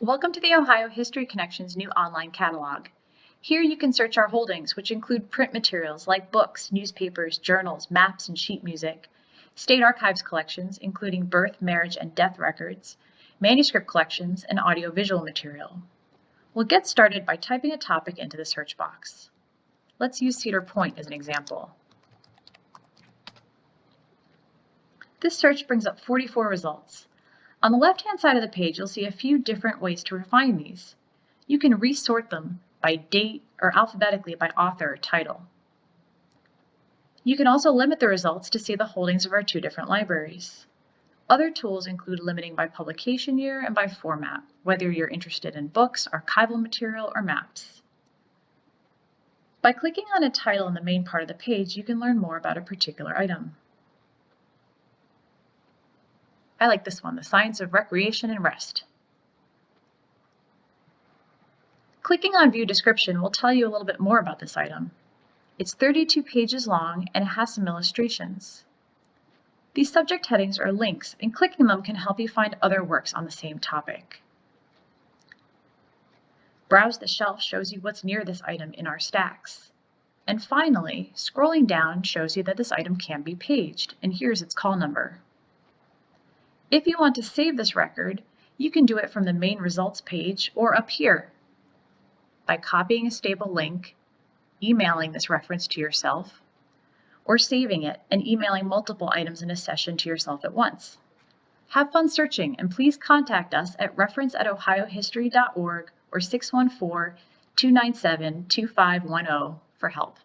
Welcome to the Ohio History Connection's new online catalog. Here you can search our holdings, which include print materials like books, newspapers, journals, maps, and sheet music, state archives collections, including birth, marriage, and death records, manuscript collections, and audiovisual material. We'll get started by typing a topic into the search box. Let's use Cedar Point as an example. This search brings up 44 results. On the left-hand side of the page, you'll see a few different ways to refine these. You can resort them by date or alphabetically by author or title. You can also limit the results to see the holdings of our two different libraries. Other tools include limiting by publication year and by format, whether you're interested in books, archival material, or maps. By clicking on a title in the main part of the page, you can learn more about a particular item. I like this one, The Science of Recreation and Rest. Clicking on View Description will tell you a little bit more about this item. It's 32 pages long and it has some illustrations. These subject headings are links, and clicking them can help you find other works on the same topic. Browse the shelf shows you what's near this item in our stacks. And finally, scrolling down shows you that this item can be paged, and here's its call number. If you want to save this record, you can do it from the main results page or up here by copying a stable link, emailing this reference to yourself, or saving it and emailing multiple items in a session to yourself at once. Have fun searching, and please contact us at reference@ohiohistory.org or 614-297-2510 for help.